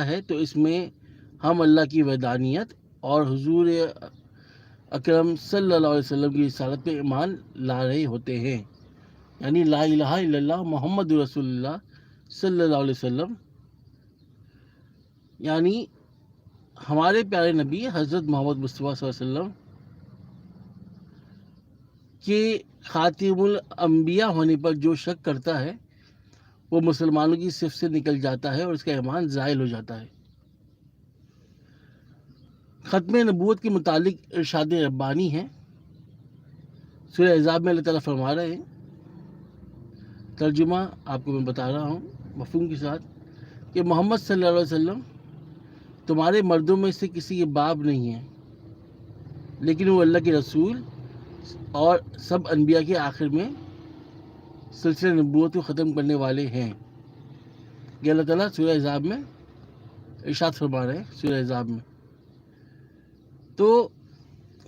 ہے تو اس میں ہم اللہ کی وحدانیت اور حضور اکرم صلی اللہ علیہ وسلم کی رسالت پہ ایمان لا رہے ہوتے ہیں، یعنی لا الہ الا اللہ محمد رسول اللہ صلی اللہ علیہ وسلم، یعنی ہمارے پیارے نبی حضرت محمد مصطفیٰ صلی اللہ علیہ وسلم کے خاتم الانبیاء ہونے پر جو شک کرتا ہے وہ مسلمانوں کی صف سے نکل جاتا ہے اور اس کا ایمان زائل ہو جاتا ہے۔ ختم نبوت کے متعلق ارشاد ربانی ہے، سورہ احزاب میں اللہ تعالیٰ فرما رہے ہیں، ترجمہ آپ کو میں بتا رہا ہوں مفہوم کے ساتھ، کہ محمد صلی اللہ علیہ وسلم تمہارے مردوں میں سے کسی کے باپ نہیں ہیں، لیکن وہ اللہ کے رسول اور سب انبیاء کے آخر میں سلسلہ نبوت کو ختم کرنے والے ہیں۔ یہ اللہ تعالیٰ سورہ احزاب میں ارشاد فرما رہے ہیں، سورہ احزاب میں۔ تو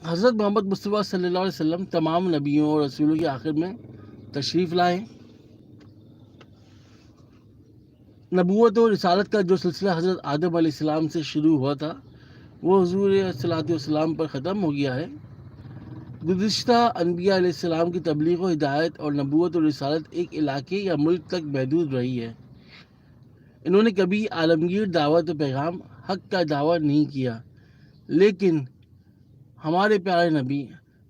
حضرت محمد مصطفیٰ صلی اللہ علیہ وسلم تمام نبیوں اور رسولوں کے آخر میں تشریف لائے۔ نبوت اور رسالت کا جو سلسلہ حضرت آدم علیہ السلام سے شروع ہوا تھا وہ حضور صلی اللہ علیہ وسلم پر ختم ہو گیا ہے۔ گزشتہ انبیاء علیہ السلام کی تبلیغ و ہدایت اور نبوت اور رسالت ایک علاقے یا ملک تک محدود رہی ہے۔ انہوں نے کبھی عالمگیر دعوت و پیغام حق کا دعویٰ نہیں کیا، لیکن ہمارے پیارے نبی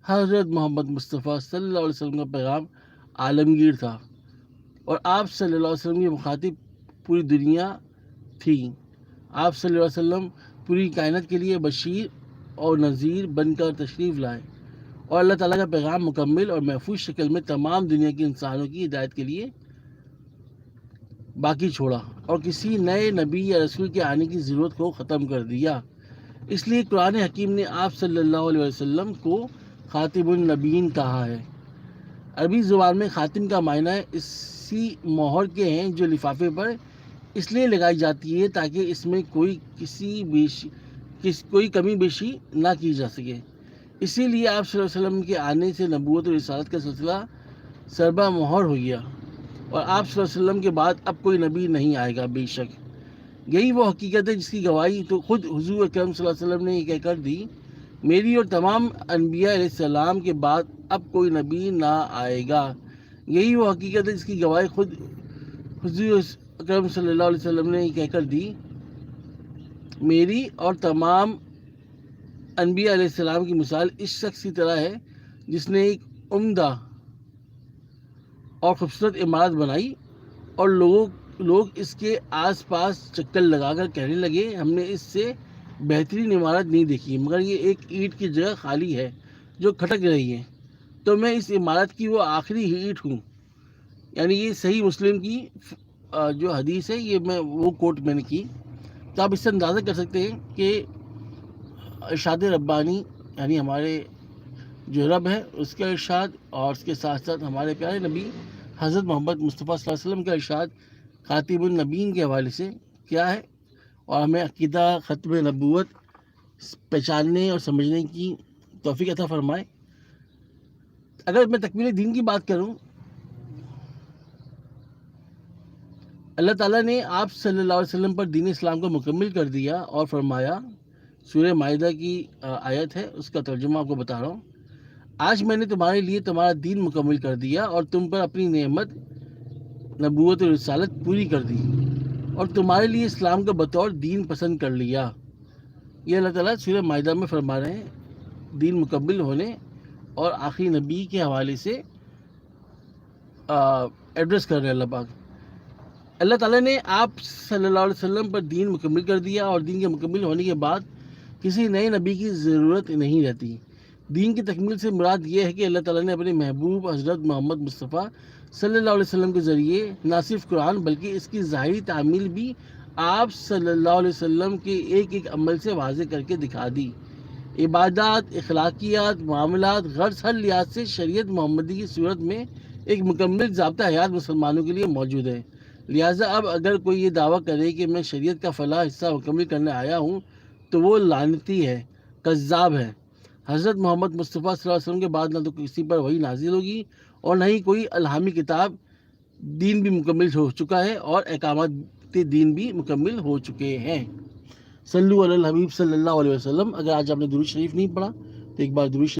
حضرت محمد مصطفیٰ صلی اللہ علیہ وسلم کا پیغام عالمگیر تھا، اور آپ صلی اللہ علیہ وسلم کی مخاطب پوری دنیا تھی۔ آپ صلی اللہ علیہ وسلم پوری کائنات کے لیے بشیر اور نذیر بن کر تشریف لائے، اور اللہ تعالیٰ کا پیغام مکمل اور محفوظ شکل میں تمام دنیا کے انسانوں کی ہدایت کے لیے باقی چھوڑا، اور کسی نئے نبی یا رسول کے آنے کی ضرورت کو ختم کر دیا۔ اس لیے قرآن حکیم نے آپ صلی اللہ علیہ وسلم کو خاتم النبیین کہا ہے۔ عربی زبان میں خاتم کا معنی اسی مہر کے ہیں جو لفافے پر اس لیے لگائی جاتی ہے تاکہ اس میں کوئی کمی بیشی نہ کی جا سکے۔ اسی لیے آپ صلی اللہ علیہ وسلم کے آنے سے نبوت و رسالت کا سلسلہ سربہ مہر ہو گیا، اور آپ صلی اللہ علیہ وسلم کے بعد اب کوئی نبی نہیں آئے گا۔ بے شک یہی وہ حقیقت ہے جس کی گواہی تو خود حضور اکرم صلی اللہ علیہ وسلم نے یہ کہہ کر دی، میری اور تمام انبیاء علیہ السلام کے بعد اب کوئی نبی نہ آئے گا۔ یہی وہ حقیقت ہے جس کی گواہی خود حضور اکرم صلی اللہ علیہ وسلم نے یہ کہہ کر دی، میری اور تمام انبیاء علیہ السلام کی مثال اس شخص کی طرح ہے جس نے ایک عمدہ اور خوبصورت عمارت بنائی، اور لوگ اس کے آس پاس چکر لگا کر کہنے لگے، ہم نے اس سے بہترین عمارت نہیں دیکھی، مگر یہ ایک اینٹ کی جگہ خالی ہے جو کھٹک رہی ہے، تو میں اس عمارت کی وہ آخری اینٹ ہوں۔ یعنی یہ صحیح مسلم کی جو حدیث ہے، یہ وہ کوٹ میں نے کی، تو آپ اس سے اندازہ کر سکتے ہیں کہ ارشاد ربانی یعنی ہمارے جو رب ہے اس کا ارشاد، اور اس کے ساتھ ساتھ ہمارے پیارے نبی حضرت محمد مصطفیٰ صلی اللہ علیہ وسلم کا ارشاد خاتم النبیین کے حوالے سے کیا ہے، اور ہمیں عقیدہ ختم نبوت پہچاننے اور سمجھنے کی توفیق عطا فرمائے۔ اگر میں تکمیل دین کی بات کروں، اللہ تعالیٰ نے آپ صلی اللہ علیہ وسلم پر دین اسلام کو مکمل کر دیا اور فرمایا، سورہ مائدہ کی آیت ہے، اس کا ترجمہ آپ کو بتا رہا ہوں، آج میں نے تمہارے لیے تمہارا دین مکمل کر دیا اور تم پر اپنی نعمت نبوت و رسالت پوری کر دی، اور تمہارے لیے اسلام کا بطور دین پسند کر لیا۔ یہ اللہ تعالیٰ سورہ مائدہ میں فرما رہے ہیں، دین مکمل ہونے اور آخری نبی کے حوالے سے ایڈریس کر رہے ہیں اللہ پاک۔ اللہ تعالیٰ نے آپ صلی اللہ علیہ وسلم پر دین مکمل کر دیا، اور دین کے مکمل ہونے کے بعد کسی نئے نبی کی ضرورت نہیں رہتی۔ دین کی تکمیل سے مراد یہ ہے کہ اللہ تعالیٰ نے اپنے محبوب حضرت محمد مصطفیٰ صلی اللہ علیہ وسلم کے ذریعے نہ صرف قرآن بلکہ اس کی ظاہری تعمیل بھی آپ صلی اللہ علیہ وسلم کے ایک ایک عمل سے واضح کر کے دکھا دی۔ عبادات، اخلاقیات، معاملات، غرض ہر لحاظ سے شریعت محمدی کی صورت میں ایک مکمل ضابطہ حیات مسلمانوں کے لیے موجود ہے۔ لہٰذا اب اگر کوئی یہ دعویٰ کرے کہ میں شریعت کا فلاں حصہ مکمل کرنے آیا ہوں تو وہ لعنتی ہے، کذاب ہے۔ حضرت محمد مصطفیٰ صلی اللہ علیہ وسلم کے بعد نہ تو کسی پر وحی نازل ہوگی اور نہ ہی کوئی الہامی کتاب، دین بھی مکمل ہو چکا ہے اور احکامات باقی دین بھی مکمل ہو چکے ہیں۔ صلو علی الحبیب صلی اللہ علیہ وسلم۔ اگر آج آپ نے درود شریف نہیں پڑھا تو ایک بار درود شریف